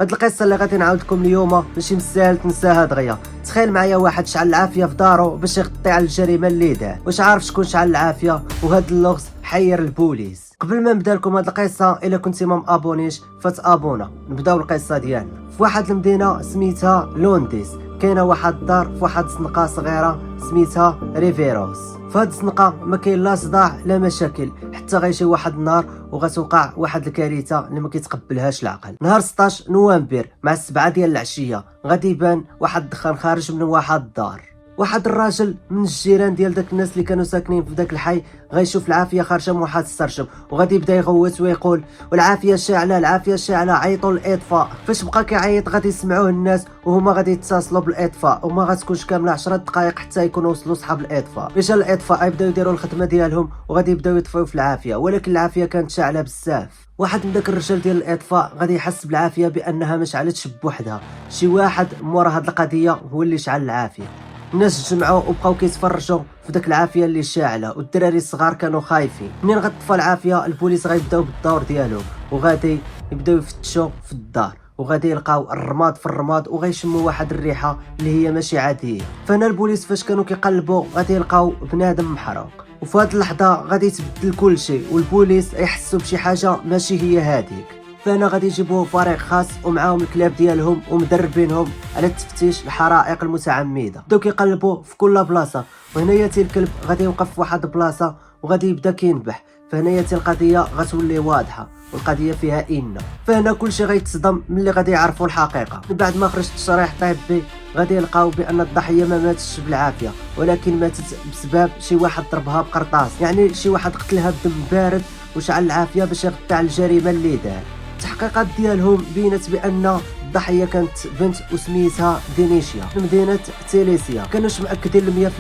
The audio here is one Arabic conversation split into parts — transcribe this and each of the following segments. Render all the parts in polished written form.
هاد القصه اللي غادي نعاودكم اليوم ماشي مستاهل تنساها دغيا. تخيل معايا واحد شعل العافيه في دارو باش يغطي على الجريمه اللي دار. واش عارف شكون شعل العافيه؟ وهاد اللغز حير البوليس. قبل ما نبدا لكم هاد القصه، الا كنتي ما مابونيش فتابونا. نبداو القصه ديالنا في واحد المدينه سميتها لونديس. كاينه واحد الدار في واحد الزنقه صغيره سميتها ريفيروس. فهاد الزنقه ما كاين لا صداع لا مشاكل، حتى غيجي واحد النهار وغتوقع واحد الكارثه اللي ما كيتقبلهاش العقل. نهار 16 نوفمبر مع 7 ديال العشيه غادي يبان واحد الدخان خارج من واحد الدار. واحد الراجل من الجيران ديال داك الناس اللي كانوا ساكنين في داك الحي غيشوف العافيه خارجه من واحد السرشم، وغادي يبدا يغوت ويقول والعافيه شاعله العافيه شاعله عيطوا للاطفاء. فاش بقى كيعيط غادي يسمعوه الناس وهما غادي يتصلوا بالاطفاء، وما غتكونش كامله 10 دقائق حتى يكونوا وصلوا صحاب الاطفاء. فاش الاطفاء يبداو يديروا الخدمه ديالهم وغادي يبداو يطفيو في العافيه، ولكن العافيه كانت شاعله بزاف. واحد من داك الرجال ديال الاطفاء غادي يحس بالعافيه بانها ما شعلتش بوحدها، شي واحد مورا هاد القضيه هو اللي شعل العافيه. الناس تجمعوا وبقاو كيتفرجوا في داك العافيه اللي شاعله، والدراري الصغار كانوا خايفين. منين غتطفى العافيه البوليس غيبداو بالدور ديالهم وغادي يبداو يفتشوا في الدار، وغادي يلقاو الرماد في الرماد وغيشموا واحد الريحه اللي هي ماشي عاديه. فهنا البوليس فاش كانوا كيقلبوا غادي يلقاو بنادم محروق، وفي هاد اللحظه غادي يتبدل كل شيء والبوليس يحسوا بشي حاجه ماشي هي هذيك. فهنا غادي يجيبوا فريق خاص ومعاهم الكلاب ديالهم ومدربينهم على التفتيش الحرائق المتعمده. بداو كيقلبوا في كل بلاصه، وهنايا الكلب غادي يوقف في واحد البلاصه وغادي يبدا كينبح. فهنايا القضيه غتولي واضحه والقضيه فيها فهنا كلشي غيتصدم ملي غادي يعرفوا الحقيقه. من بعد ما خرج التشريح طبي غادي يلقاو بان الضحيه ما ماتش بالعافيه، ولكن ماتت بسبب شي واحد ضربها بقرطاس، يعني شي واحد قتلها بدم بارد وشعل العافيه باش يغطي على الجريمه اللي دار. التحقيقات ديالهم بينت بان الضحيه كانت بنت وسميتها دينيشيا في مدينه تيليسيا. كانوش مأكدين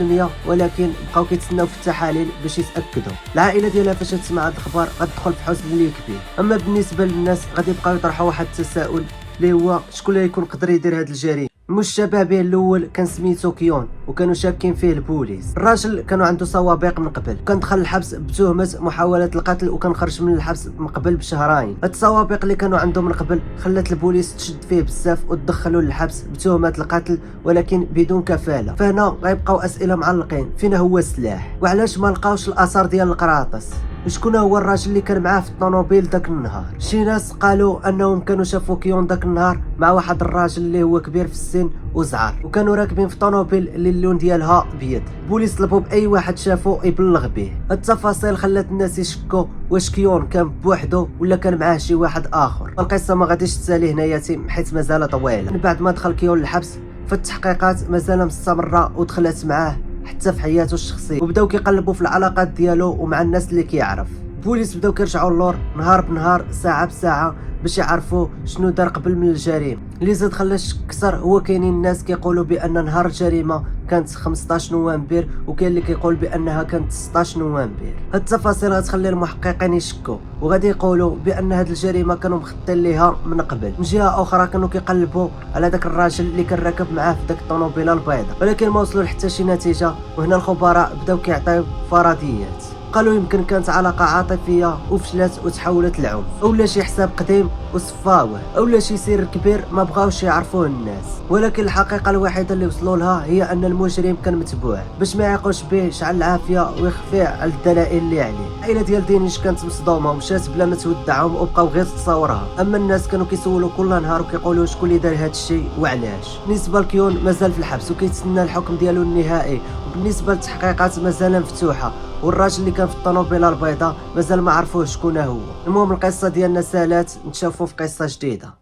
100% ولكن بقاو كيتسناو في التحاليل باش يتاكدوا. العائله ديالها فاش تسمع هاد الخبر غتدخل في حزن اللي كبير. اما بالنسبه للناس غادي يبقاو يطرحوا واحد التساؤل اللي هو شكون اللي يكون قدر يدير هاد الجريمه. المشتبه به الاول كان سميتو كيون وكانوا شاكين فيه البوليس. الراجل كانوا عنده سوابق من قبل، كان دخل الحبس بتهمه محاوله القتل وكان خرج من الحبس من قبل بشهرين. هاد السوابق اللي كانوا عنده من قبل خلات البوليس تشد فيه بزاف وتدخلوا للحبس بتهمه القتل ولكن بدون كفاله. فهنا غيبقاو اسئله معلقين، فين هو السلاح وعلاش ما لقاوش الاثار ديال القراطس، وشكون هو الراجل اللي كان معاه في الطوموبيل داك النهار. شي ناس قالوا انهم كانوا شافوا كيون داك النهار مع واحد الراجل اللي هو كبير في السن وزعر، وكانوا راكبين في طوموبيل اللي اللون ديالها ابيض. البوليس طلبوا باي واحد شافو يبلغ به. التفاصيل خلات الناس يشكوا واش كيون كان بوحدو ولا كان معاه شي واحد اخر. القصه ما غاديش تسالي هنا يتم حيت مازال طويله. من بعد ما دخل كيون للحبس فالتحقيقات مازال مستمره ودخلت معاه حتى في حياته الشخصيه، وبداو كيقلبوا في العلاقات ديالو ومع الناس اللي كيعرف. البوليس بداو كيرجعوا اللور نهار بنهار ساعه بساعه باش يعرفوا شنو دار قبل من الجريمه. اللي زاد خلى الشك كثر هو كاينين الناس كيقولوا بان نهار الجريمه كانت 15 نوفمبر وكاين اللي كيقول بانها كانت 16 نوفمبر. هاد التفاصيل غتخلي المحققين يشكوا وغادي يقولوا بان هاد الجريمه كانوا مخططين ليها من قبل. من جهه اخرى كانوا كيقلبوا على داك الراجل اللي كان راكب معاه في داك الطوموبيله البيضاء، ولكن ما وصلوا لحتى شي نتيجه. وهنا الخبراء بداو كيعطيو فرضيات، قالوا يمكن كانت علاقه عاطفيه وفشلت وتحولت لعنف، اولا شي حساب قديم وصفاوه، اولا شي سر كبير ما بغاوش يعرفوه الناس. ولكن الحقيقه الوحيده اللي وصلوا لها هي ان المجرم كان متبوع باش ما يعيقوش به شعل العافيه ويخفي على الدلائل اللي عليه. العائله ديال دينيش كانت مصدومه ومشات بلا ما تودعهم وبقاو غير تصاورها. اما الناس كانوا كيسولوا كل نهار وكيقولوا شكون اللي دار هذا الشيء وعلاش. بالنسبه لكيون مازال في الحبس وكيتسنى الحكم ديالو النهائي، وبالنسبه للتحقيقات مازال مفتوحه، والراجل اللي كان في الطوموبيله البيضاء مازال ما عرفوه شكون هو. المهم القصه ديالنا سالات، نتشافوا في قصه جديده.